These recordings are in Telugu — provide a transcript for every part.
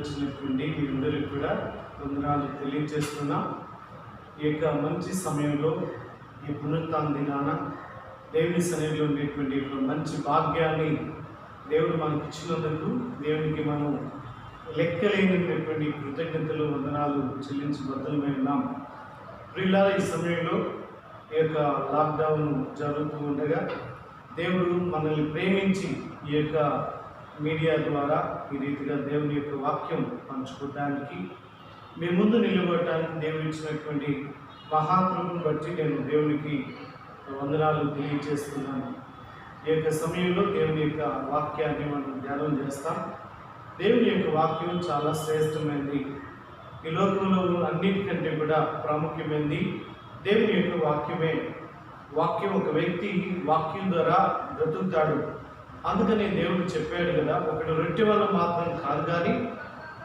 వచ్చినటువంటి మీ అందరికీ కూడా వందనాలు తెలియజేస్తున్నాం. ఈ యొక్క మంచి సమయంలో ఈ పునరుత్థాన దినాన దేవుని సన్నిధిలో ఉండేటువంటి మంచి భాగ్యాన్ని దేవుడు మనకి ఇచ్చినందుకు దేవునికి మనం లెక్కలేనటువంటి కృతజ్ఞతలు వందనాలు చెల్లించబద్ధమై ఉన్నాం. ప్రియులారా, ఈ సమయంలో ఈ యొక్క లాక్డౌన్ జరుగుతూ ఉండగా దేవుడు మనల్ని ప్రేమించి ఈ యొక్క మీడియా ద్వారా ఈ రీతిగా దేవుని యొక్క వాక్యం పంచుకోవడానికి మీ ముందు నిలబడటానికి దేవుడు ఇచ్చినటువంటి మహాకృపను బట్టి నేను దేవునికి వందనాలు తెలియజేస్తున్నాను. ఈ యొక్క సమయంలో దేవుని యొక్క వాక్యాన్ని మనం ధ్యానం చేస్తాం. దేవుని యొక్క వాక్యం చాలా శ్రేష్టమైనది. ఈ లోకంలో అన్నిటికంటే కూడా ప్రాముఖ్యమైనది దేవుని యొక్క వాక్యమే. వాక్యం, ఒక వ్యక్తి వాక్యం ద్వారా బ్రతుకుతాడు. అందుకని దేవుడు చెప్పాడు కదా, ఒకడు రొట్టె వల్ల మాత్రం కాదు కానీ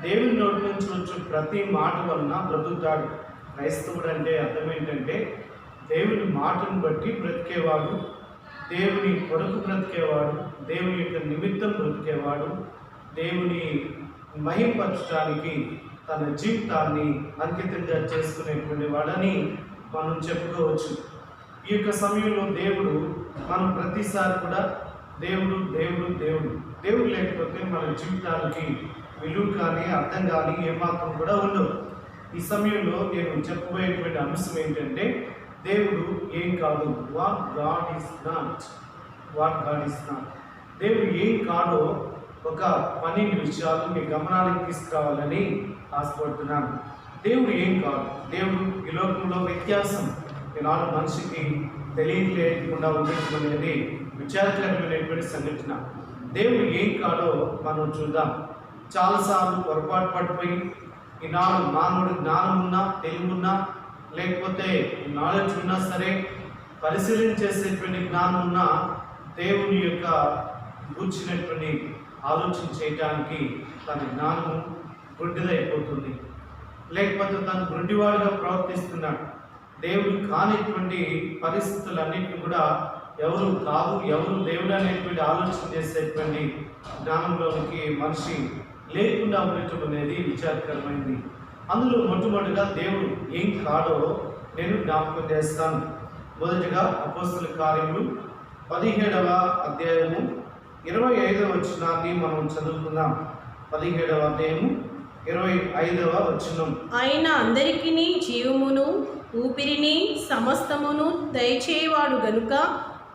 దేవుని నోటి నుంచి వచ్చిన ప్రతి మాట వలన బ్రతుకుతాడు. క్రైస్తవుడు అంటే అర్థం ఏంటంటే దేవుని మాటను బట్టి బ్రతికేవాడు, దేవుని కొరకు బ్రతికేవాడు, దేవుని యొక్క నిమిత్తం బ్రతికేవాడు, దేవుని మహింపరచడానికి తన జీవితాన్ని అంకితంగా చేసుకునేటువంటి వాడని మనం చెప్పుకోవచ్చు. ఈ యొక్క సమయంలో దేవుడు మనం ప్రతిసారి కూడా దేవుడు దేవుడు దేవుడు దేవుడు లేకపోతే మన జీవితానికి విలువ కానీ అర్థం కానీ ఏమాత్రం కూడా ఉండవు. ఈ సమయంలో నేను చెప్పబోయేటువంటి అంశం ఏంటంటే దేవుడు ఏం కాదు, వాట్ గాడ్ ఈస్ నాట్. దేవుడు ఏం కాడో ఒక 12 విషయాలు మీ గమనానికి తీసుకురావాలని ఆశపడుతున్నాను. దేవుడు ఏం కాదు. దేవుడు ఈ లోకంలో వ్యత్యాసం ఈనాడు మనిషికి తెలియలేకుండా ఉండటం అనేది విచారకరమైనటువంటి సంఘటన. దేవుడు ఏం కాడో మనం చూద్దాం. చాలాసార్లు పొరపాటు పడిపోయి ఈనాడు మానవుడు జ్ఞానం ఉన్నా, తెలివి ఉన్నా, లేకపోతే నాలెడ్జ్ ఉన్నా సరే, పరిశీలన చేసేటువంటి జ్ఞానం ఉన్నా దేవుని యొక్క కూర్చున్నటువంటి ఆలోచన చేయటానికి తన జ్ఞానము గుడ్డిదైపోతుంది, లేకపోతే తను గుడ్డివాడుగా ప్రవర్తిస్తున్నాడు. దేవుడు కానిటువంటి పరిస్థితులన్నింటినీ కూడా ఎవరు కాదు, ఎవరు దేవుడు అనేటువంటి ఆలోచన చేసేటువంటి జ్ఞానంలోనికి మనిషి లేకుండా ఉండటం అనేది విచారకరమైంది. అందులో మొట్టమొదటిగా దేవుడు ఏం కాడో నేను జ్ఞాపకం చేస్తాను. మొదటిగా అపోస్తలుల కార్యములు 17వ అధ్యాయము 25వ వచనాన్ని మనం చదువుకుందాం. 17వ అధ్యాయము 25వ వచనం. ఆయన అందరికిని జీవమును ఊపిరిని సమస్తమును దయచేవాడు గనుక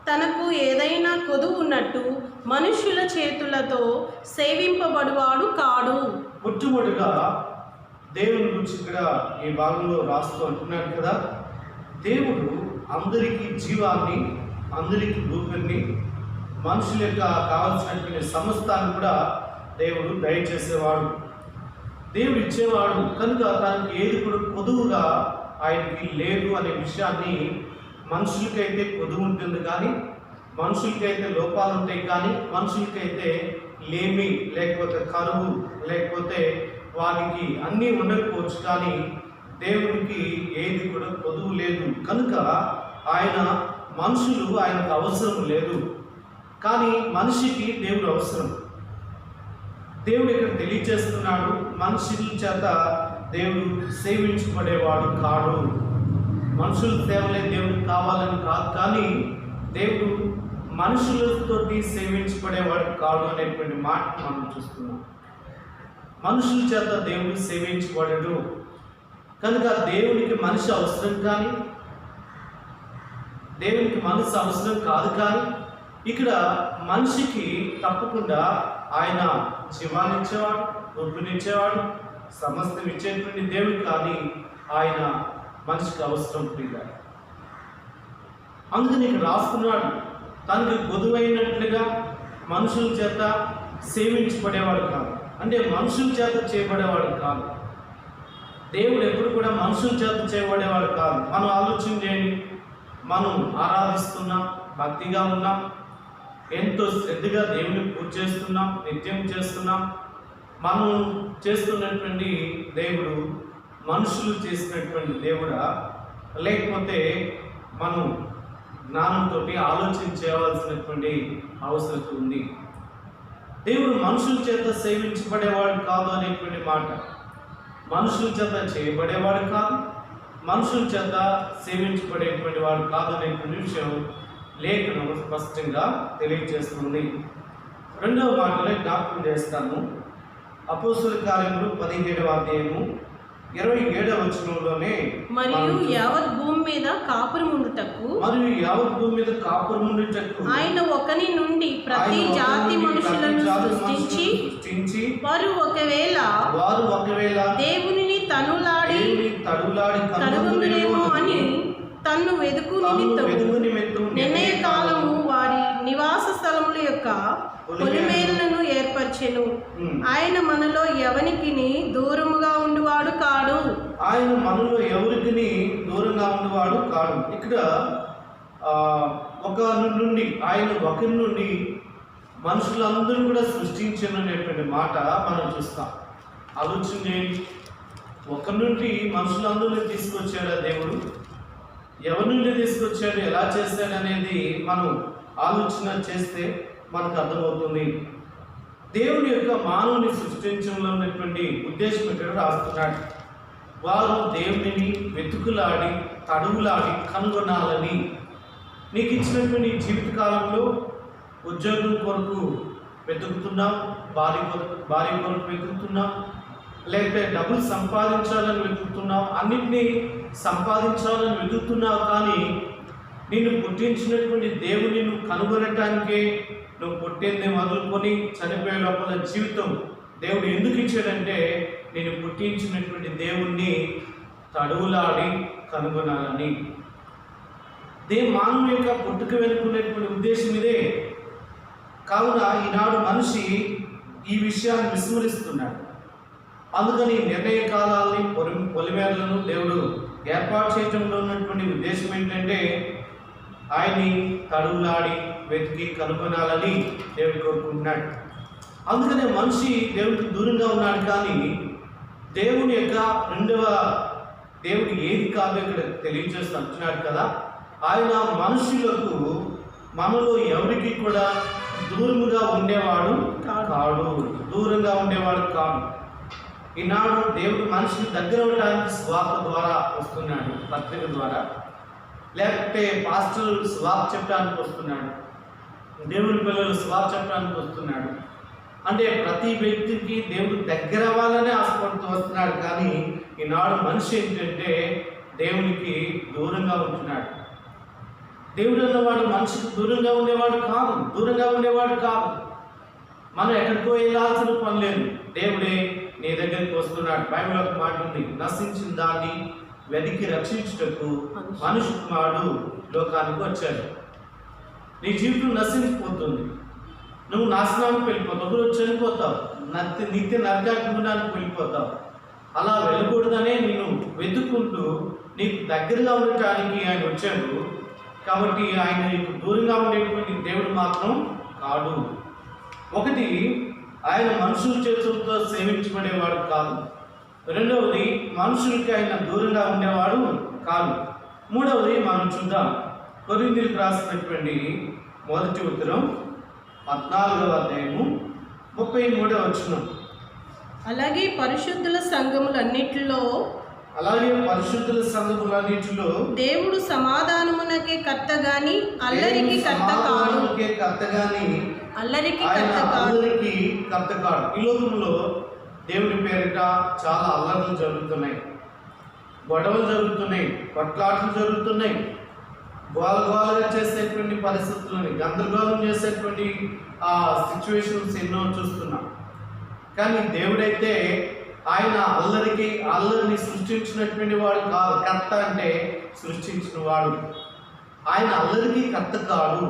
తనకు ఏదైనా కొదువు ఉన్నట్టు మనుషుల చేతులతో సేవింపబడువాడు కాడు. మొట్టమొదటిగా దేవుని గురించి ఇక్కడ ఈ భాగంలో రాస్తూ అంటున్నాడు కదా, దేవుడు అందరికీ జీవాన్ని, అందరికీ ఊపిరిని, మనుషుల యొక్క కావాల్సినటువంటి సమస్తాన్ని కూడా దేవుడు దయచేసేవాడు, దేవుడు ఇచ్చేవాడు. కనుక తనకి ఏది కూడా కొదువుగా ఆయనకి లేదు అనే విషయాన్ని, మనుషులకైతే కొదువు ఉంటుంది కానీ, మనుషులకైతే లోపాలు ఉంటాయి కానీ, మనుషులకైతే లేమి లేకపోతే కరువు లేకపోతే వారికి అన్నీ ఉండకపోవచ్చు, కానీ దేవునికి ఏది కూడా కొదువు లేదు. కనుక ఆయన మనుషులు ఆయనకు అవసరం లేదు, కానీ మనిషికి దేవుడు అవసరం. దేవుడు ఇక్కడ తెలియజేస్తున్నాడు, మనుషుల చేత దేవుడు సేవించబడేవాడు కాడు. మనుషుల సేవలే దేవుడికి కావాలని కాదు, కానీ దేవుడు మనుషులతోటి సేవించబడేవాడు కాడు అనేటువంటి మాట మనం చూస్తున్నాం. మనుషుల చేత దేవుడు సేవించబడడు. కనుక దేవునికి మనిషి అవసరం కానీ, దేవునికి మనసు అవసరం కాదు. కానీ ఇక్కడ మనిషికి తప్పకుండా ఆయన జీవాన్ని ఇచ్చేవాడు, ఊపిరినిచ్చేవాడు, సమస్తం ఇచ్చేటువంటి దేవుడు, కానీ ఆయన మనిషికి అవసరం ప్రియుడా. అందుకని ఇక్కడ రాస్తున్నాడు, తనకి కొదువైనట్లుగా మనుషుల చేత సేవించబడేవాడు కాదు, అంటే మనుషుల చేత చేయబడేవాడు కాదు. దేవుడు ఎప్పుడు కూడా మనుషుల చేత చేయబడేవాడు కాదు. మనం ఆలోచన చేయండి, మనం ఆరాధిస్తున్నాం, భక్తిగా ఉన్నాం, ఎంతో శ్రద్ధగా దేవుని పూజ చేస్తున్నాం, నిత్యం చేస్తున్నాం. మనం చేస్తున్నటువంటి దేవుడు మనుషులు చేసినటువంటి దేవుడా, లేకపోతే మనం జ్ఞానంతో ఆలోచన చేయవలసినటువంటి అవసరం ఉంది. దేవుడు మనుషుల చేత సేవించబడేవాడు కాదు అనేటువంటి మాట. మనుషుల చేత చేయబడేవాడు కాదు, మనుషుల చేత సేవించబడేటువంటి వాడు కాదు అనేటువంటి విషయం లేఖనం స్పష్టంగా తెలియజేస్తుంది. రెండవ మాటలో జ్ఞాపకం చేస్తాను. అపోస్తలుల కార్యములు 17వ అధ్యాయము 27వ వచనంలోనే మరియు యావత్ భూమి మీద కాపురం ఉండుటకు ఆయన ఒకని నుండి ప్రతి జాతి మనుషులను సృష్టించి వారు ఒకవేళ దేవునిని తనులాడి కనుగొనునేమో అని తన్ను వెదుకు నిమిత్తము నిర్ణయ కాలము వారి నివాస స్థలముల యొక్క పొలిమేరలను ఏర్పరచెను. ఆయన మనలో ఎవరికి దూరముగా ఉండువాడు కాడు. ఆయన మనలో ఎవరికి దూరంగా ఉండేవాడు కాడు. ఇక్కడ ఒకరి నుండి మనుషులందరూ కూడా సృష్టించను అనేటువంటి మాట మనం చూస్తాం. ఆలోచన చేయండి. ఒకరి నుండి మనుషులందరినీ తీసుకొచ్చాడా దేవుడు? ఎవరి నుండి తీసుకొచ్చాడు, ఎలా చేశాడు అనేది మనం ఆలోచన చేస్తే మనకు అర్థమవుతుంది. దేవుని యొక్క మానవుని సృష్టించడంలో ఉన్నటువంటి ఉద్దేశం ఇక్కడ రాస్తున్నాడు. వారు దేవునిని వెతుకులాడి తడువులాడి కనుగొనాలని. నీకు ఇచ్చినటువంటి జీవితకాలంలో ఉద్యోగం కొరకు వెతుకుతున్నావు, భార్య కొరకు వెతుకుతున్నావు, లేకపోతే డబ్బులు సంపాదించాలని వెతుకుతున్నావు, అన్నింటినీ సంపాదించాలని వెతుకుతున్నావు. కానీ నిన్ను పుట్టించినటువంటి దేవుని నువ్వు కనుగొనటానికే నువ్వు పుట్టింది మొదలుకొని చనిపోయే లోపల జీవితం దేవుడు ఎందుకు ఇచ్చాడంటే నేను పుట్టించినటువంటి దేవుణ్ణి తడువులాడి కనుగొనాలని. మానవుని యొక్క పుట్టుక వెనుకునేటువంటి ఉద్దేశం ఇదే. కావున ఈనాడు మనిషి ఈ విషయాన్ని విస్మరిస్తున్నాడు. అందుకని నిర్ణయ కాలాలని పొలిమేరలను దేవుడు ఏర్పాటు చేయడంలో ఉన్నటువంటి ఉద్దేశం ఏంటంటే ఆయన్ని తడువులాడి వెతికి కనుగొనాలని దేవుడు కోరుకుంటున్నాడు. అందుకనే మనిషి దేవుడికి దూరంగా ఉన్నాడు. కానీ దేవుని యొక్క దేవుడు ఏది కాదు ఇక్కడ తెలియజేస్తూ అంటున్నాడు కదా. ఆయన మనుషులకు మనలో ఎవరికి కూడా దూరముగా ఉండేవాడు కాడు, దూరంగా ఉండేవాడు కాదు. ఈనాడు దేవుడు మనిషిని దగ్గర ఉండడానికి స్వార్థ ద్వారా వస్తున్నాడు, పత్రిక ద్వారా, లేకపోతే పాస్టర్ స్వార్థ చెప్పడానికి వస్తున్నాడు, దేవుని పిల్లలు స్వార్థ చెప్పడానికి వస్తున్నాడు. అంటే ప్రతి వ్యక్తికి దేవుడు దగ్గర అవ్వాలనే ఆశపడుతూ వస్తున్నాడు. కానీ ఈనాడు మనిషి ఏంటంటే దేవునికి దూరంగా ఉంటున్నాడు. దేవుడు అన్నవాడు మనిషికి దూరంగా ఉండేవాడు కాదు. మనం ఎక్కడికో వెళ్ళాల్సిన పని లేదు. దేవుడే నీ దగ్గరికి వస్తున్నాడు. బైబిల్ ఒక మాట ఉంది, నశించిన దాన్ని వెతికి రక్షించుటకు మనిషి కుమారుడు లోకానికి వచ్చాడు. నీ జీవితం నశించిపోతుంది, నువ్వు నాశనానికి వెళ్ళిపోతావు, ఒకరోజు చనిపోతావు, నిత్య నరకాగ్నికి వెళ్ళిపోతావు. అలా వెళ్ళకూడదనే నేను వెతుక్కుంటూ నీకు దగ్గరగా ఉండటానికి ఆయన వచ్చాడు. కాబట్టి ఆయన నీకు దూరంగా ఉండేటువంటి దేవుడు మాత్రం కాడు. ఒకటి, ఆయన మనుషుల చేతులతో సేవించబడేవాడు కాదు. రెండవది, మనుషులకి ఆయన దూరంగా ఉండేవాడు కాదు. మూడవది మనం చూద్దాం. కొరింథీయులకు రాసినటువంటి మొదటి ఉత్తరం 14వ అధ్యాయము 33వ వచనం. అలాగే పరిశుద్ధుల సంఘములన్నిటిలో దేవుడు సమాధానమునకే కర్త గాని అల్లరికి కర్త కాడు. ఈ లోకంలో దేవుడి పేరిట చాలా అల్లర్లు జరుగుతున్నాయి, గొడవలు జరుగుతున్నాయి, కొట్లాటలు జరుగుతున్నాయి, గోలగోలగా చేసేటువంటి పరిస్థితులని, గందరగోళం చేసేటువంటి సిచ్యువేషన్స్ ఎన్నో చూస్తున్నాం. కానీ దేవుడైతే ఆయన అల్లరిని సృష్టించినటువంటి వాడు కాదు. కర్త అంటే సృష్టించిన వాడు. ఆయన అల్లరికి కర్త కాడు.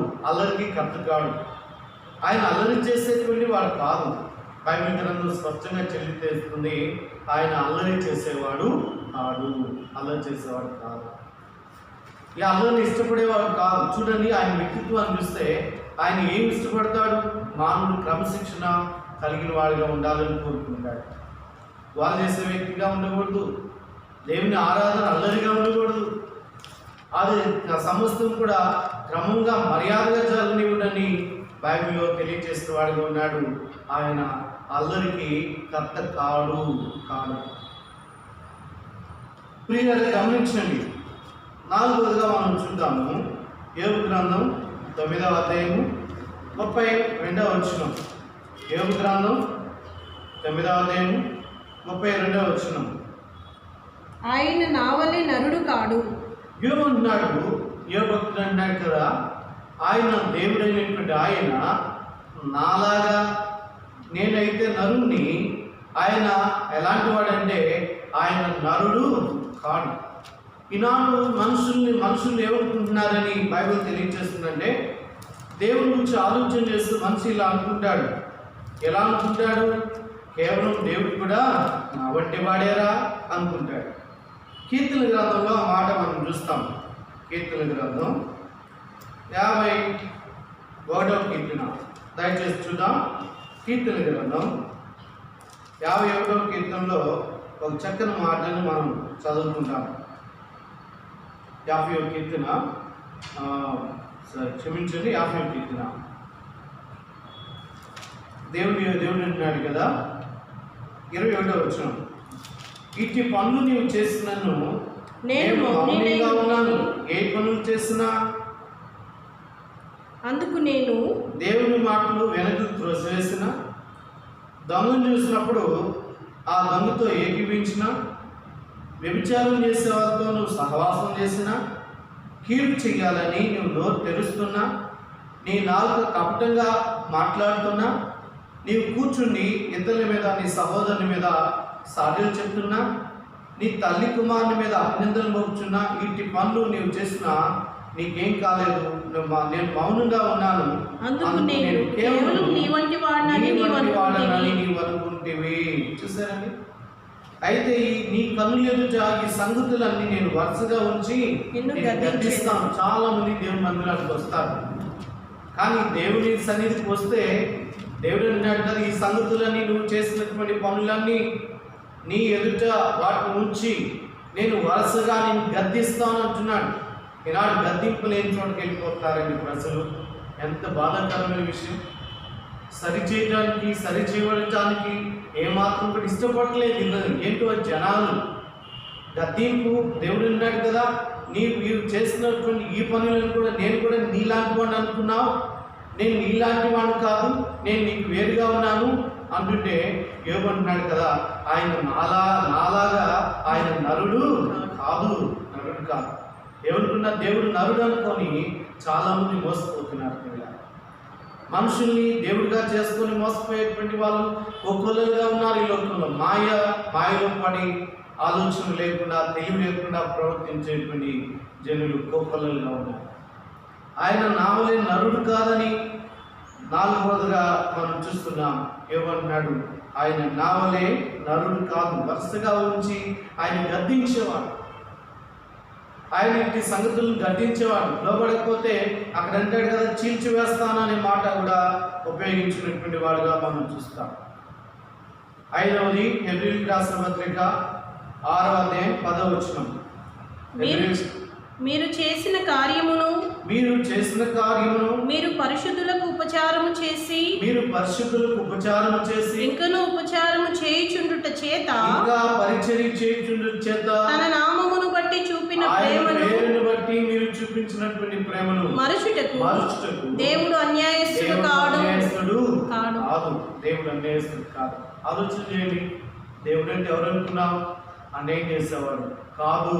ఆయన అల్లరి చేసేటువంటి వాడు కాదు. బైబిల్ గ్రంథం స్పష్టంగా తెలియజేస్తుంది, ఆయన అల్లరి చేసేవాడు కాదు. ఈ అల్లరిని ఇష్టపడేవాడు కాదు. చూడండి, ఆయన వ్యక్తిత్వాన్ని చూస్తే ఆయన ఏమి ఇష్టపడతాడు? మానవుడు క్రమశిక్షణ కలిగిన వాడిగా ఉండాలని కోరుకుంటాడు. వాళ్ళు చేసే వ్యక్తిగా ఉండకూడదు. దేవుని ఆరాధన అల్లరిగా ఉండకూడదు. అది సమస్తం కూడా క్రమంగా మర్యాదగా జరగనివ్వడని బైబిల్లో తెలియజేసిన వాడిగా ఉన్నాడు. ఆయన అల్లరికి కర్త కాడు. ప్రియులారా గమనించండి. 4వదిగా మనం చూద్దాము. యోబు గ్రంథం 9వ అధ్యాయము 32వ వచనం. యోబు గ్రంథం 9వ అధ్యాయము 32వ వచనం. ఆయన నావలే నరుడు కాడు. యోబు అన్నాడు, యోబు భక్తుడు అన్నాడు కదా, ఆయన దేవుడైనటువంటి ఆయన నాలాగా నేనైతే నరుణ్ణి. ఆయన ఎలాంటి వాడంటే ఆయన నరుడు కాడు. ఈనాడు మనుషుల్ని ఏమనుకుంటున్నారని బైబిల్ తెలియజేస్తుందంటే, దేవుడి గురించి ఆలోచన చేస్తూ మనిషి ఇలా అనుకుంటాడు. ఎలా అనుకుంటాడు? కేవలం దేవుడు కూడా నా వంటి వాడేరా అనుకుంటాడు. కీర్తన గ్రంథంలో ఆ మాట మనం చూస్తాం. కీర్తన గ్రంథం 51వ కీర్తన దయచేసి చూద్దాం. కీర్తన గ్రంథం 51వ కీర్తనలో ఒక చక్కని మాటను మనం చదువుకుంటాం. 50వ కీర్తన క్షమించండి 50వ కీర్తన. దేవుడు అంటున్నాడు కదా, 21వ వచనం. ఇట్టి పనులు నీవు చేసినను నేను మౌనంగా ఉన్నాను. ఏ పనులు చేసినా అందుకు నేను దేవుని మాటలు వెనక్కి త్రోసివేసిన, దొంగను చూసినప్పుడు ఆ దొంగతో ఏకీవించిన, వ్యభిచారం చేసే వాళ్ళతో నువ్వు సహవాసం చేసిన, కీడు చెయ్యాలని నువ్వు నోరు తెరుస్తున్నా, నీ నాలుక కపటంగా మాట్లాడుతున్నా, నీవు కూర్చుండి ఇతరుల మీద నీ సహోదరుని మీద సాధ్యలు చెప్తున్నా, నీ తల్లి కుమారుని మీద అభినందనలు మోపుచున్నా, ఇట్టి పనులు నీవు చేసినా నీకేం కాలేదు. నేను మౌనంగా ఉన్నాను. అందుకు నేను కేవలం నీ వంటి వాడనని నీవు అనుకుంటేవి. చూసారండి? అయితే నీ కన్నులు ఎదుట ఈ సంగతులన్నీ నేను వరుసగా ఉంచి గద్దిస్తాను. చాలా మంది దేవుని మందిరానికి వస్తారు, కానీ దేవుని సన్నిధికి వస్తే దేవుడు అంటాడు కదా, ఈ సంగతులన్నీ నువ్వు చేసినటువంటి పనులన్నీ నీ ఎదుట వాటిని ఉంచి నేను వరుసగా నేను గద్దిస్తాను అంటున్నాడు. ఈనాడు గద్దింపు లేని చోటుకి వెళ్ళిపోతారండి ప్రజలు. ఎంత బాధాకరమైన విషయం. సరిచేయడానికి ఏమాత్రం కూడా ఇష్టపడలేదు. ఏంటో జనాలు గద్దింపు. దేవుడు అన్నాడు కదా, నీవు చేసినటువంటి ఈ పనులను కూడా నేను కూడా నీలాంటి వాడిని అనుకున్నావు, నేను నీలాంటి వాడిని కాదు, నేను నీకు వేరుగా ఉన్నాను అంటుంటే యోబు అంటున్నాడు కదా, ఆయన నాలాగా ఆయన నరుడు కాదు. ఏమనుకున్నారు? దేవుడు నరుడు అనుకొని చాలామంది మోసపోతున్నారు. మనుషుల్ని దేవుడిగా చేసుకొని మోసపోయేటువంటి వాళ్ళు ఒక్కొక్కరుగా ఉన్నారు ఈ లోకంలో. మాయలో పడి ఆలోచన లేకుండా, తెలివి లేకుండా ప్రవర్తించేటువంటి జనులు ఒక్కొక్కరుగా ఉన్నారు. ఆయన నావలే నరుడు కాదని 4వదిగా మనం చూస్తున్నాం. ఏమంటున్నాడు? ఆయన నావలే నరుడు కాదు. వరుసగా ఉంచి ఆయన గద్దించేవాడు, ఆయన ఇంటి సంగతులను గద్దించేవాడు. లోబడకపోతే అక్కడ అంటాడు కదా, చీల్చివేస్తాననే మాట కూడా ఉపయోగించినటువంటి వాడుగా మనం చూస్తాం. 5వది హెబ్రీయులకు రాసిన పత్రిక 6వ అధ్యాయం 10వ వచనం. మీరు చేసిన కార్యమును మీరు పరిశుద్ధులకు ఉపచారము చేసి ఇంకను ఉపచారము చేయుచుండుట చేత తన నామమును బట్టి చూపిన ప్రేమను మీరు చూపించినటువంటి ప్రేమను మరుచుటకు దేవుడు అన్యాయస్తుడు కాదు. దేవుడు అన్యాయస్తుడు కాదు. ఆలోచన చేయండి. దేవుడు అంటే ఎవరు అనుకున్నావు? అన్యాయం చేసేవాడు కాదు.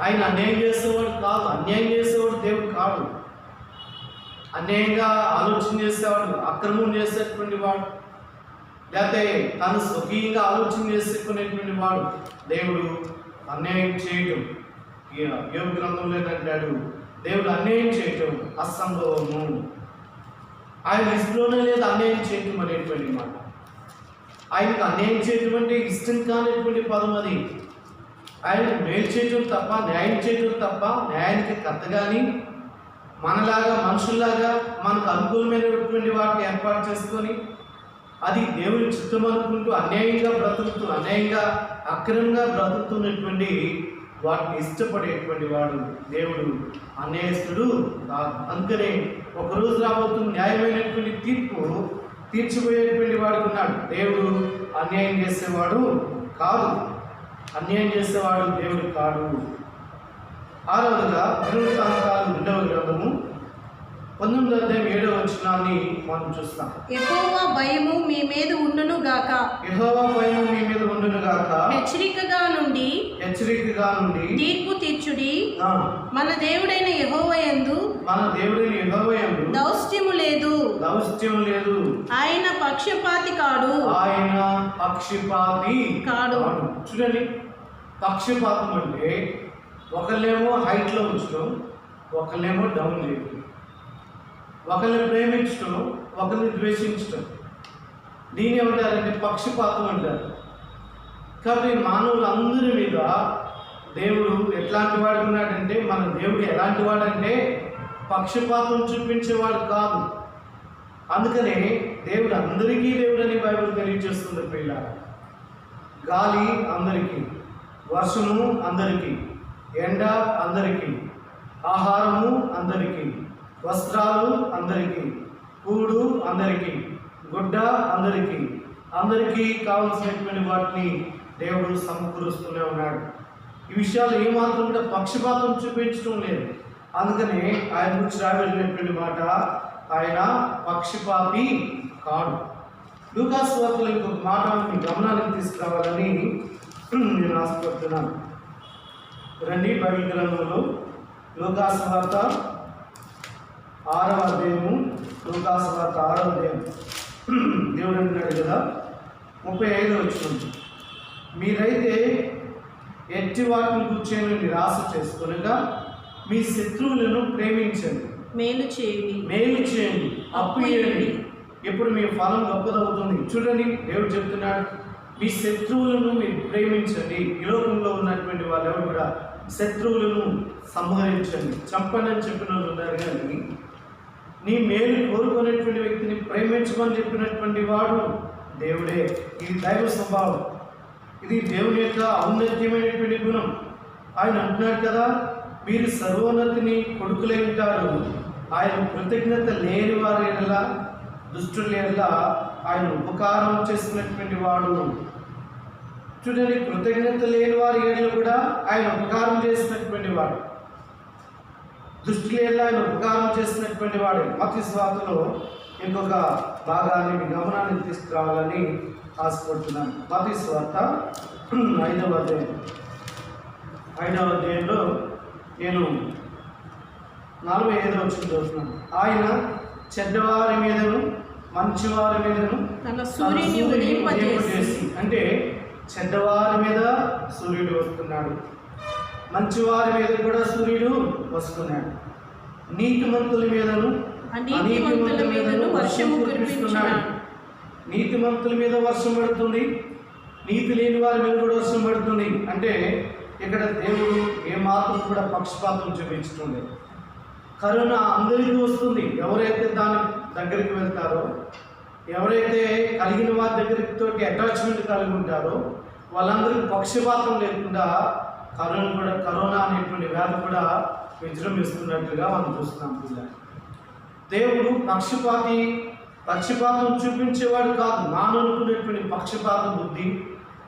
ఆయన అన్యాయం చేసేవాడు కాదు. అన్యాయం చేసేవాడు దేవుడు కాదు. అన్యాయంగా ఆలోచన చేసేవాడు, అక్రమం చేసేటువంటి వాడు, లేకపోతే తను స్వకీయంగా ఆలోచన చేసుకునేటువంటి వాడు దేవుడు అన్యాయం చేయటం. యోబు గ్రంథంలో ఏంటంటాడు? దేవుడు అన్యాయం చేయటం అసంభవము. ఆయన ఇష్టంలోనే లేదు అన్యాయం చేయటం అనేటువంటి మాట. ఆయనకు అన్యాయం చేయటం అంటే ఇష్టం కానిటువంటి పదం అది. ఆయన మేలు చేయటం తప్ప, న్యాయం చేయటం తప్ప, న్యాయానికి కర్త కానీ మనలాగా మనుషుల్లాగా మనకు అనుకూలమైనటువంటి వాటిని ఏర్పాటు చేసుకొని అది దేవుని చిత్తం అనుకుంటూ అన్యాయంగా బ్రతుకుతూ, అన్యాయంగా అక్రమంగా బ్రతుకుతున్నటువంటి వాటిని ఇష్టపడేటువంటి వాడు దేవుడు అన్యాయస్తుడు కాదు. అందుకనే ఒక రోజు రాబోతున్న న్యాయమైనటువంటి తీర్పు తీర్చిపోయేటువంటి వాడు ఉన్నాడు. దేవుడు అన్యాయం చేసేవాడు కాదు, అన్యాయం చేసేవాడు దేవుడు కాదు. ఆరవదిగా దినవృత్తాంతాలు 2వ గ్రంథము 19వ అధ్యాయం 7వ వచనాన్ని మనం చూస్తాం. యెహోవా భయము మీ మీద ఉండును గాక. యెహోవా భయము మీ మీద ఉండును గాక. హెచ్చరికగా నుండి తీర్పు తీర్చుడి. మన దేవుడైన యెహోవా యందు దౌష్ట్యము లేదు. ఆయన పక్షపాతి కాడు. చూడండి, పక్షపాతం అంటే ఒకళ్ళేమో హైట్లో ఉంచడం, ఒకళ్ళేమో డౌన్ చేయడం, ఒకరిని ప్రేమించడం, ఒకరిని ద్వేషించడం. దీని ఏమంటారంటే పక్షపాతం అంటారు. కాబట్టి మానవులందరి మీద దేవుడు ఎట్లాంటి వాడు ఉన్నాడంటే, మన దేవుడు ఎలాంటి వాడంటే పక్షపాతం చూపించేవాడు కాదు. అందుకనే దేవుడు అందరికీ దేవుడని బైబిల్ తెలియజేస్తుంది. పిల్లలు, గాలి అందరికీ, వర్షము అందరికీ, ఎండ అందరికీ, ఆహారము అందరికీ, వస్త్రాలు అందరికీ, కూడు అందరికీ, గుడ్డ అందరికీ కావలసినటువంటి వాటిని దేవుడు సమకూరుస్తూనే ఉన్నాడు. ఈ విషయాలు ఏమాత్రం కూడా పక్షపాతం చూపించడం లేదు. అందుకనే ఆయన గురించి రాబడినటువంటి మాట, ఆయన పక్షపాతి కాడు. లూకాసు వార్తలో ఇంకొక మాట మీ గమనానికి తీసుకురావాలని నేను ఆశపడుతున్నాను. రండి, బైబిల్ గ్రంథంలో లూకాసు వార్త 6వ అధ్యాయము. దేవుడు అంటున్నాడు కదా, 35వ వచనం, మీరైతే ఎట్టి వాటిని కూర్చొని నిరాశ చేసుకునగా మీ శత్రువులను ప్రేమించండి, మేలు చేయండి, అప్పు ఇయ్యండి, ఇప్పుడు మీ ఫలం గొప్పదవుతుంది. చూడండి, దేవుడు చెప్తున్నాడు, మీ శత్రువులను మీరు ప్రేమించండి. ఈ లోకంలో ఉన్నటువంటి వాళ్ళు ఎవరు కూడా శత్రువులను సంహరించండి, చంపండి అని చెప్పిన వాళ్ళు ఉన్నారు. కానీ నీ మేలు కోరుకునేటువంటి వ్యక్తిని ప్రేమించమని చెప్పినటువంటి వాడు దేవుడే. ఇది దైవ స్వభావం, ఇది దేవుని యొక్క ఔన్నత్యమైనటువంటి గుణం. ఆయన అంటున్నాడు కదా, మీరు సర్వోన్నతిని కొడుకులై ఉంటారు. ఆయన కృతజ్ఞత లేని వారి ఎడల, దుష్టుల ఎడల ఆయన ఉపకారం చేసినటువంటి వాడు. చూడండి, కృతజ్ఞత లేని వారి ఎడల కూడా ఆయన ఉపకారం చేసినటువంటి వాడు, దుష్టుల ఎడల ఆయన ఉపకారం చేసినటువంటి వాడే. మత్తయి సువార్తలో ఇంకొక భాగాన్ని మీ గమనానికి తీసుకురావాలని ఆశపడుతున్నాను. మత్తయి సువార్త 5వ అధ్యాయంలో నేను 45వ వచనం చదువుతున్నాను. ఆయన చెడ్డవారి మీదను మంచివారి మీదను సూర్యుని ఉదయింపజేసి. అంటే చెడ్డవారి మీద సూర్యుడు వస్తున్నాడు, మంచివారి మీద కూడా సూర్యుడు వస్తున్నాడు, నీతిమంతుల మీదను అనీతిమంతుల మీదను వర్షము కురిపిస్తున్నాడు. నీతిమంతుల మీద వర్షం పడుతుంది, నీతి లేని వారి మీద కూడా వర్షం పడుతుంది. అంటే ఇక్కడ దేవుడు ఏమాత్రం కూడా పక్షపాతం చూపించడం లేదు. కరోనా అందరికీ వస్తుంది. ఎవరైతే దాని దగ్గరికి వెళ్తారో, ఎవరైతే కలిగిన వారి దగ్గరికి అటాచ్మెంట్ కలిగి ఉంటారో వాళ్ళందరికీ పక్షపాతం లేకుండా కరోనా అనేటువంటి వ్యాధి కూడా విజృంభిస్తున్నట్లుగా మనం చూస్తున్నాం. పిల్లలు, దేవుడు పక్షపాతం చూపించేవాడు కాదు. మానవుకునేటువంటి పక్షపాత బుద్ధి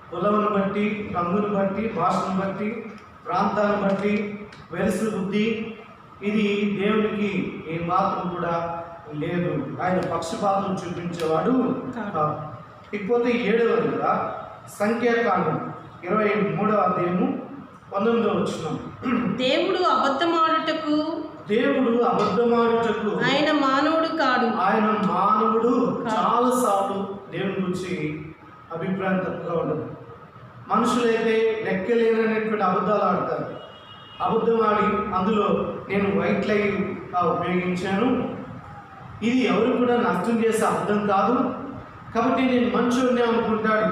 కులమును బట్టి, రంగును బట్టి, భాషను బట్టి, ప్రాంతాలను బట్టి వెలుసు బుద్ధి, ఇది దేవునికి ఏమాత్రం కూడా లేదు. ఆయన పక్షపాతం చూపించేవాడు కాదు. ఇకపోతే 7వదిగా సంఖ్యాకాండం 23వ అధ్యాయము 19వ వచనం, దేవుడు అబద్ధమాడుటకు ఆయన మానవుడు కాడు. ఆయన మానవుడు చాలా సార్లు దేవుని గురించి అభిప్రాయం తప్పుగా ఉండదు. మనుషులైతే లెక్కలేనటువంటి అబద్ధాలు ఆడతారు. అబద్ధం ఆడి అందులో నేను వైట్ లైవ్ ఉపయోగించాను, ఇది ఎవరు కూడా నష్టం చేసే అబద్ధం కాదు, కాబట్టి నేను మంచోడిని అనుకుంటాడు.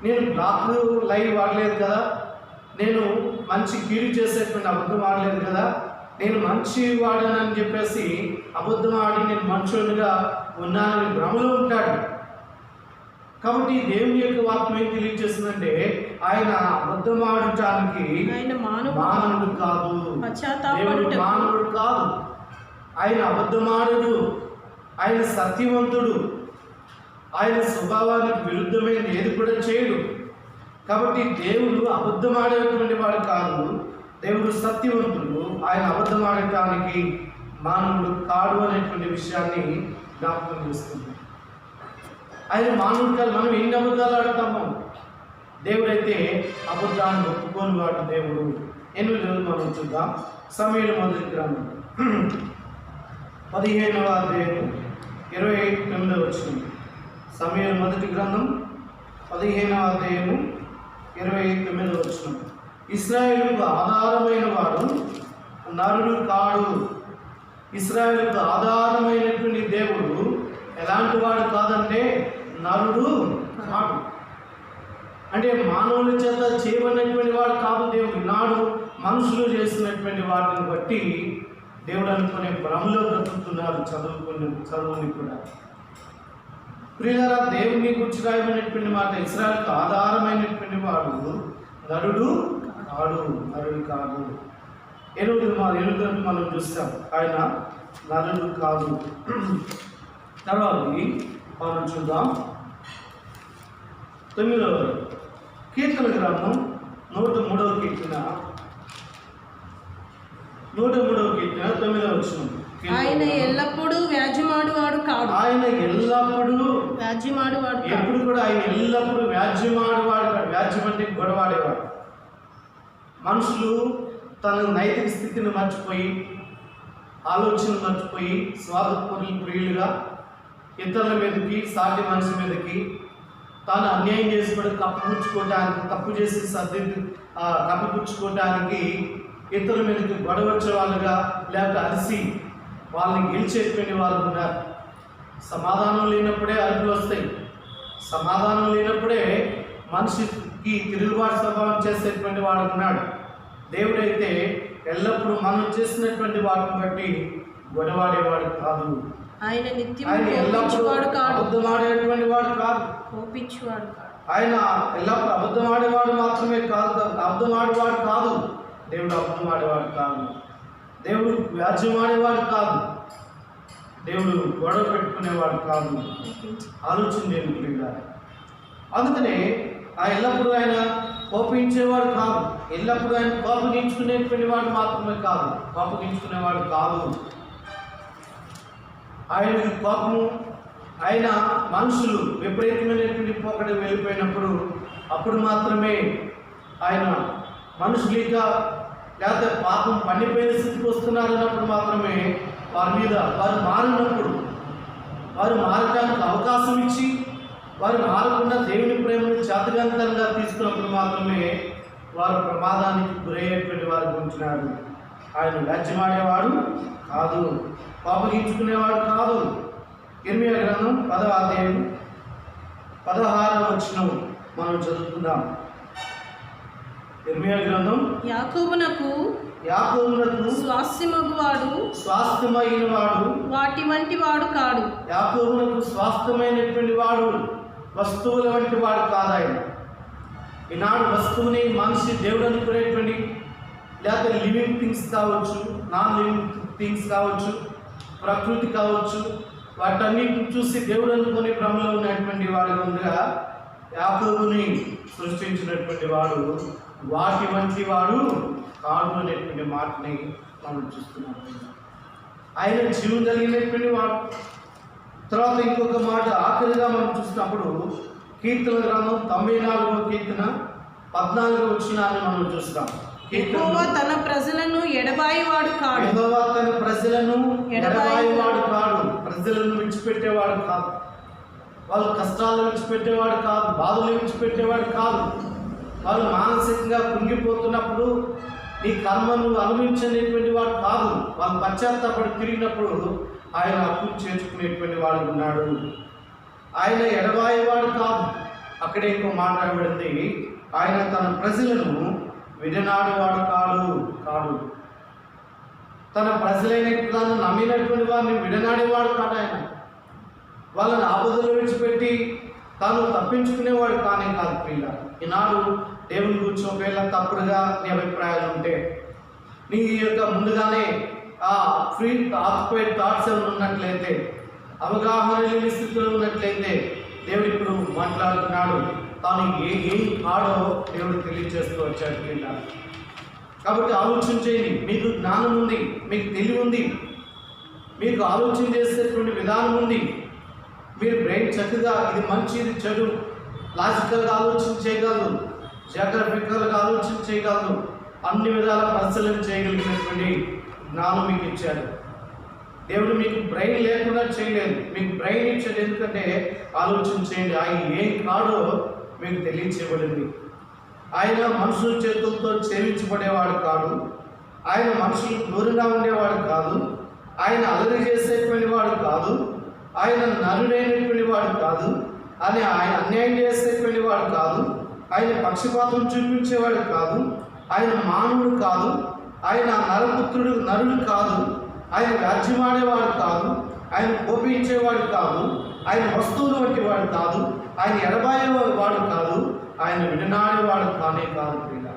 నేను బ్లాక్ లైవ్ వాడలేదు కదా, నేను మంచి కీడు చేసేటువంటి అబద్ధం ఆడలేదు కదా, నేను మంచి వాడానని చెప్పేసి అబద్ధం ఆడి నేను మంచోడిగా ఉన్నానని భ్రమలో ఉంటాడు. కాబట్టి దేవుని యొక్క వాక్యం ఏం తెలియజేస్తుందంటే ఆయన అబద్ధమాడటానికి ఆయన మానవుడు కాదు, దేవుడు పశ్చాత్తాపడుటకు మానవుడు కాదు. ఆయన అబద్ధమాడడు, ఆయన సత్యవంతుడు, ఆయన స్వభావానికి విరుద్ధమైన ఏది కూడా చేయడు. కాబట్టి దేవుడు అబద్ధమాడేటువంటి వాడు కాదు, దేవుడు సత్యవంతుడు, ఆయన అబద్ధమాడటానికి మానవుడు కాడు అనేటువంటి విషయాన్ని జ్ఞాపకం చేస్తుంది. ఆయన మానవుడు కాదు. మనం ఎన్ని అబద్ధాలు ఆడతామో, దేవుడైతే అబద్ధాన్ని ఒప్పుకొని వాడు దేవుడు. 8వ రోజు మనం చూద్దాం. సమూయేలు మొదటి గ్రంథం 15వ అధ్యాయం 29వ వచనం. సమూయేలు మొదటి గ్రంథం 15వ అధ్యాయము 29వ వచనం. ఇశ్రాయేలుకు ఆధారమైన వాడు నరుడు కాడు. ఇశ్రాయేలుకు ఆధారమైనటువంటి దేవుడు ఎలాంటి వాడు కాదంటే నరుడు కాడు. అంటే మానవుల చేత చేయబడినటువంటి వాడు కాదు దేవుడు. నాడు మనుషులు చేస్తున్నటువంటి వాటిని బట్టి దేవుడు అనుకునే భ్రమలో బ్రతుకుతున్నారు చదువుని కూడా. ప్రియులారా, దేవుని గురించి రాయబడినటువంటి మాట ఇశ్రాయేలుకు ఆధారమైనటువంటి వాడు నరుడు కాడు, నరుడు కాదు. ఎనుగురు మనం చూస్తాం, ఆయన నరుడు కాదు. తర్వాత మనం చూద్దాం 9వ కీర్తన గ్రంథం 103వ కీర్తన 9వ వచనం. ఆయన ఎల్లప్పుడూ వ్యాజ్యమాడువాడు కాడు. ఆయన ఎల్లప్పుడూ వ్యాజ్యమాడువాడు కాడు. ఎప్పుడు కూడా ఆయన ఎల్లప్పుడూ వ్యాజ్యమాడువాడు కాడు. వ్యాజ్యం అంటే గొడవాడేవాడు. మనుషులు తన నైతిక స్థితిని మర్చిపోయి, ఆలోచన మర్చిపోయి, ప్రియులుగా ఇతరుల మీదకి, సాటి మనిషి మీదకి తాను అన్యాయం చేసుకొని కప్పిపుచ్చుకోవటానికి, తప్పు చేసి కప్పిపుచ్చుకోవటానికి ఇతరుల మీదకి గొడవచ్చే వాళ్ళుగా, లేకపోతే అరిసి వాళ్ళని గెలిచేటువంటి వాళ్ళు ఉన్నారు. సమాధానం లేనప్పుడే అరుపులు వస్తాయి. సమాధానం లేనప్పుడే మనిషికి తిరుగుబాటు స్వభావం చేసేటువంటి వాడు ఉన్నాడు. దేవుడైతే ఎల్లప్పుడూ మనం చేసినటువంటి వాటిని బట్టి గొడవాడేవాడు కాదు. ఆయన ఎల్లప్పుడూ అబద్ధమాడేటువంటి వాడు కాదు, కోపించేవాడు కాదు. ఆయన ఎల్లప్పుడూ అబద్ధమాడేవాడు మాత్రమే కాదు, అబద్ధమాడేవాడు కాదు. దేవుడు అబద్ధమాడేవాడు కాదు, దేవుడు వ్యాజ్యమాడేవాడు కాదు, దేవుడు గొడవ పెట్టుకునేవాడు కాదు. ఆలోచన చేయండి. అందుకనే ఎల్లప్పుడూ ఆయన కోపించేవాడు కాదు, ఎల్లప్పుడూ ఆయన కోపగించుకునేటువంటి వాడు మాత్రమే కాదు, కోపగించుకునేవాడు కాదు. ఆయనకి కోపము, ఆయన మనుషులు విపరీతమైనటువంటి పోకడ వెళ్ళిపోయినప్పుడు అప్పుడు మాత్రమే ఆయన మనుషులిక లేకపోతే పాపం పండిపోయిన స్థితికి వస్తున్నారు అన్నప్పుడు మాత్రమే వారి మీద వారు మారినప్పుడు, వారు మారడానికి అవకాశం ఇచ్చి వారు మారకుండా దేవుని ప్రేమను చేతగంతంగా తీసుకున్నప్పుడు మాత్రమే వారు ప్రమాదానికి గురయ్యేటువంటి వారు గురించినాడు. ఆయన వ్యాజ్యమాడేవాడు కాదు, కోపగించుకునేవాడు కాదు. ఇర్మియా గ్రంథం 10వ అధ్యాయం 16వ వచనం మనం చదువుకుందాం. ఇర్మియా గ్రంథం యాకోబునకు స్వాస్థ్యమైన వాడు వాటి వంటి వాడు కాడు. యాకోబునకు స్వాస్థ్యమైనటువంటి వాడు వస్తువుల వంటి వాడు కాదు. ఆయన ఈనాడు వస్తువుని మనిషి దేవుడు అనుకునేటువంటి, లేకపోతే లివింగ్ థింగ్స్ కావచ్చు, నాన్ లివింగ్ థింగ్స్ కావచ్చు, ప్రకృతి కావచ్చు, వాటన్నిటిని చూసి దేవుడు అనుకునే భ్రమలో ఉన్నటువంటి వాడు ఉండగా యాకోబుని సృష్టించినటువంటి వాడు వాటి వంటి వాడు కాడు అనేటువంటి మాటని మనం చూస్తున్నాం. ఆయన జీవం కలిగినటువంటి వాడు. తర్వాత ఇంకొక మాట ఆఖరిగా మనం చూసినప్పుడు కీర్తన గ్రంథం 94వ కీర్తన 14వ వచనాన్ని మనం చూస్తాం. యెహోవా తన ప్రజలను ఎడబాయివాడు కాడు. యెహోవా తన ప్రజలను ఎడబాయివాడు కాడు. ప్రజలను విడిచిపెట్టేవాడు కాదు, వాళ్ళు కష్టాలు విడిచిపెట్టేవాడు కాదు, బాధలు విడిచిపెట్టేవాడు కాదు. వాళ్ళు మానసికంగా కుంగిపోతున్నప్పుడు నీ కర్మను అనుభవించేటువంటి వాడు కాదు. వాళ్ళు పశ్చాత్తాపడి తిరిగినప్పుడు ఆయన అప్పు చేర్చుకునేటువంటి వాడు ఉన్నాడు. ఆయన ఎడబాయేవాడు కాదు. అక్కడే ఇంకో మాట్లాడబడింది, ఆయన తన ప్రజలను విడనాడేవాడు కాడు. తన ప్రజలైన తను నమ్మినటువంటి వారిని విడనాడేవాడు కాదు. ఆయన వాళ్ళని ఆపదలు విడిచిపెట్టి తాను తప్పించుకునేవాడు కానే కాదు ప్రియుల. ఈనాడు దేవుని గురించి ఒకవేళ తప్పుడుగా నీ అభిప్రాయాలు ఉంటే, నీ యొక్క ముందుగానే ఫ్రీ ఆక్యుపైడ్ థాట్స్ ఏమైనా ఉన్నట్లయితే, అవగాహన లేని స్థితిలో ఉన్నట్లయితే, దేవుడు ఇప్పుడు మాట్లాడుతున్నాడు. తాను ఏం కాడో దేవుడు తెలియజేస్తూ వచ్చాడు ప్రియుల. కాబట్టి ఆలోచన చేయండి. మీకు జ్ఞానం ఉంది, మీకు తెలివి ఉంది, మీకు ఆలోచన చేసేటువంటి విధానం ఉంది. మీరు బ్రెయిన్ చక్కగా ఇది మంచి ఇది చెడు లాజికల్గా ఆలోచన చేయగలరు, జాగ్రఫికల్గా ఆలోచన చేయగలరు, అన్ని విధాల పరిశీలన చేయగలిగినటువంటి జ్ఞానం మీకు ఇచ్చాడు దేవుడు. మీకు బ్రెయిన్ లేకుండా చేయలేదు, మీకు బ్రెయిన్ ఇచ్చాడు. ఎందుకంటే ఆలోచన చేయండి. ఆయన ఏం కాడో మీకు తెలియచేయబడింది. ఆయన మనుషుల చేతులతో సేవించబడేవాడు కాదు, ఆయన మనుషులకు దూరంగా ఉండేవాడు కాదు, ఆయన అల్లరి చేసేటువంటి వాడు కాదు, ఆయన నరుడైనటువంటి వాడు కాదు, ఆయన అన్యాయం చేసేటువంటి వాడు కాదు, ఆయన పక్షపాతం చూపించేవాడు కాదు, ఆయన మానవుడు కాదు, ఆయన నరుడు కాదు, ఆయన వ్యాజ్యమాడేవాడు కాదు, ఆయన కోపించేవాడు కాదు, ఆయన వస్తువులు వంటి వాడు కాదు, ఆయన ఎడబాయేవాడు కాదు, ఆయన విడనాడేవాడు కానే కాదు ప్రియుల.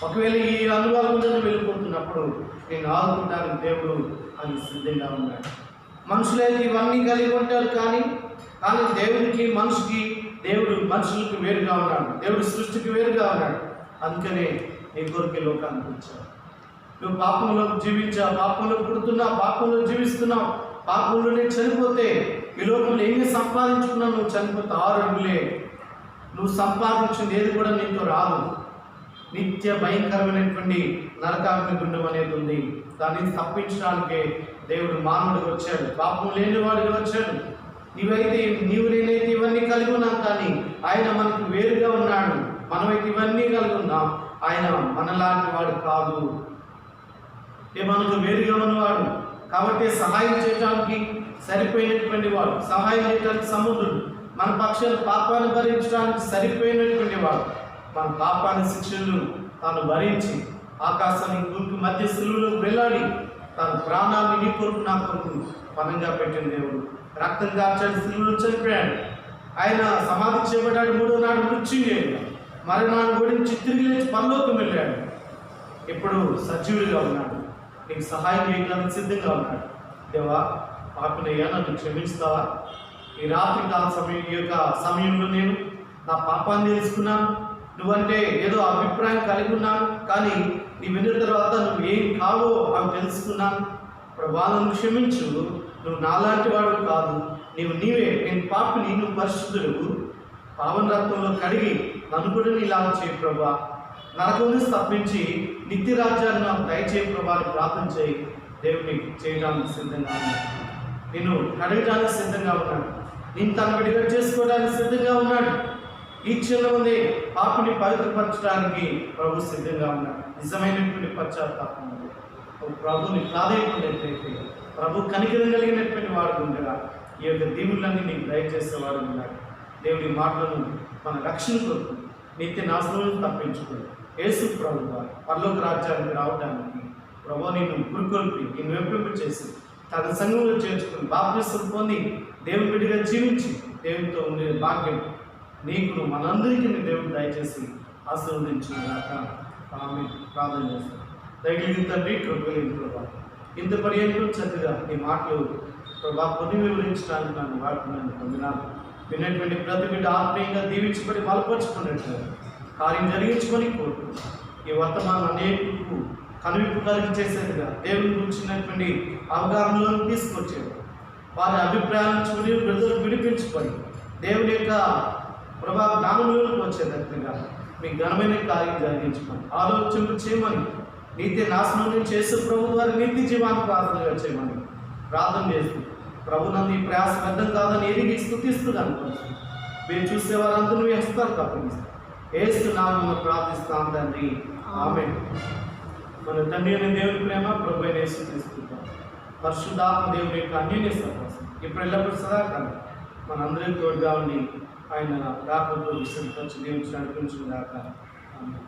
ఒకవేళ ఈ అనుభవం వెళ్ళిపోతున్నప్పుడు నేను ఆదుకుంటానికి దేవుడు అని సిద్ధంగా ఉన్నాడు. మనుషులైతే ఇవన్నీ కలిగి ఉంటారు, కానీ దేవుడు మనుషులకు వేరుగా ఉన్నాడు, దేవుడు సృష్టికి వేరుగా ఉన్నాడు. అందుకనే నీ కొరికి లోకానికి వచ్చావు. నువ్వు పాపంలో జీవించావు, పాపంలో పుడుతున్నావు, పాపంలో జీవిస్తున్నావు. పాపంలోనే చనిపోతే ఈ లోకంలో ఏమి సంపాదించుకున్నావు? నువ్వు చనిపోతే 6 అడుగులే. నువ్వు సంపాదించింది ఏది కూడా నీతో రాదు. నిత్య భయంకరమైనటువంటి నరకాగ్ని గుండం అనేది ఉంది. దాన్ని తప్పించడానికే దేవుడు మానవుడికి వచ్చాడు, పాపం లేనివాడికి వచ్చాడు. నీవు నేనైతే ఇవన్నీ కలిగి ఉన్నాం, కానీ ఆయన మనకు వేరుగా ఉన్నాడు. మనమైతే ఇవన్నీ కలిగి ఉన్నాం, ఆయన మనలాంటి వాడు కాదు, మనకు వేరుగా ఉన్నవాడు. కాబట్టి సహాయం చేయడానికి సరిపోయినటువంటి వాడు, సహాయం చేయడానికి సముద్రుడు, మన పక్షాన్ని పాపాన్ని భరించడానికి సరిపోయినటువంటి వాడు, మన పాపాన్ని శిక్షలు తాను భరించి ఆకాశానికి భూమికి మధ్య సిలువలో వెళ్ళాడి తన ప్రాణాన్ని నీ కొరకు నా కొరకు పనంగా పెట్టిన దేవుడు. రక్తం కార్చాడు, సిలువలో చనిపోయాడు. ఆయన సమాధి చేయబడ్డాడు. 3వ నాడు మృత్యుంజయుడు మరణాన్ని ఓడించి తిరిగి లేచి పరలోకం వెళ్ళాడు. ఇప్పుడు సజీవుడిగా ఉన్నాడు, నీకు సహాయం చేయడానికి సిద్ధంగా ఉన్నాడు. దేవా, పాపినయ్యా, నన్ను క్షమిస్తావా? ఈ రాత్రి కాల సమయంలో నేను నా పాపాన్ని తెలుసుకున్నాను. నువ్వంటే ఏదో అభిప్రాయం కలిగి ఉన్నాను, కానీ నీ విన్న తర్వాత నువ్వు ఏం కావో అవి తెలుసుకున్నాను. ప్రభా, నన్ను క్షమించు. నువ్వు నాలాంటి వాడు కాదు, నీవే. నేను పాపిని, నువ్వు పరిశుద్ధుడు. పావన రక్తంలో కడిగి నన్ను కూడా నీలాగా చేయి ప్రభా. నరకం నుంచి తప్పించి నిత్య రాజ్యాన్ని నాకు దయచేయి ప్రభా అని ప్రార్థన చేయి. దేవుడిని చేయడానికి సిద్ధంగా ఉన్నాడు, నేను కడగడానికి సిద్ధంగా ఉన్నాడు, నేను తన విడిగా చేసుకోవడానికి సిద్ధంగా ఉన్నాడు. ఈ క్షణంలోనే పాపిని పవిత్రపరచడానికి ప్రభు సిద్ధంగా ఉన్నాడు. నిజమైనటువంటి పశ్చాత్తాపం ప్రభుని ప్రాధాన్యతైతే ప్రభు కనికరం కలిగినటువంటి వాడు ఉండగా ఈ యొక్క దీవులన్నీ నీకు దయచేసేవాడు ఉన్నాడు. దేవుడి మాటలను మన రక్షణ కొరకు నిత్య నాశనం తప్పించుకుని యేసు ప్రభుగా పరలోక రాజ్యానికి రావడానికి ప్రభు నిన్ను పురుకొల్పి నిన్ను వెంపింపు చేసి తన సంఘంలో చేర్చుకుని బాప్తిస్మం పొంది దేవుని బిడ్డగా జీవించి దేవునితో ఉండే భాగ్యం నీకు మనందరికీ దేవుడు దయచేసి ఆశీర్వదించుగాక. ఆమె ప్రార్థన చేస్తాను. దయగలిగిన తండ్రి, కృపగలిగిన ప్రభా, ఇంత పర్యంతం చక్కగా నీ మాటలు ప్రభా కొన్ని వివరించడానికి నన్ను వాడుతున్నాను పొందినాను. విన్నటువంటి ప్రతి బిడ్డ ఆత్మీయంగా దీవించబడి బలపరుచుకున్నట్లు కార్యం జరిగించుకొని కోరుతున్నాను. ఈ వర్తమానం అనేకులకు కనువిప్పు కలిగి చేసేదిగా దేవుని గురించినటువంటి అవగాహనలను తీసుకొచ్చేది, వారి అభిప్రాయాలను చూడి ప్రజలు విడిపించుకొని దేవుని యొక్క ప్రభా జ్ఞానంలోకి వచ్చేటట్టుగా మీ ఘనమైన కార్యం జరిగించుకొని ఆలోచనలు చేయమని, నీతి నాశనం నుంచి చేసే ప్రభు వారి నీతి జీవాన్ని ప్రార్థనగా చేయమని ప్రార్థన చేస్తూ ప్రభు నన్ను ఈ ప్రయాస వ్యర్థం కాదని ఎరిగి స్తుతిస్తున్నాను. మీరు చూసే వారందరూ వేస్తారు తప్పనిస్తారు. ఏస్తున్నాను ప్రార్థిస్తాను తండ్రి, ఆమేన్. మన తండ్రి అనే దేవుని ప్రేమ ప్రభు అయిన యేసుక్రీస్తు పరిశుద్ధాత్మ దేవుని యొక్క అన్యోన్య సహవాసం ఇప్పుడు ఎల్లప్పుడూ సదాకాలం మనందరికీ తోడుగా ఉండి ఆయన రాకపోతే విశ్రమించి నడిపించుగాక. ఆమేన్.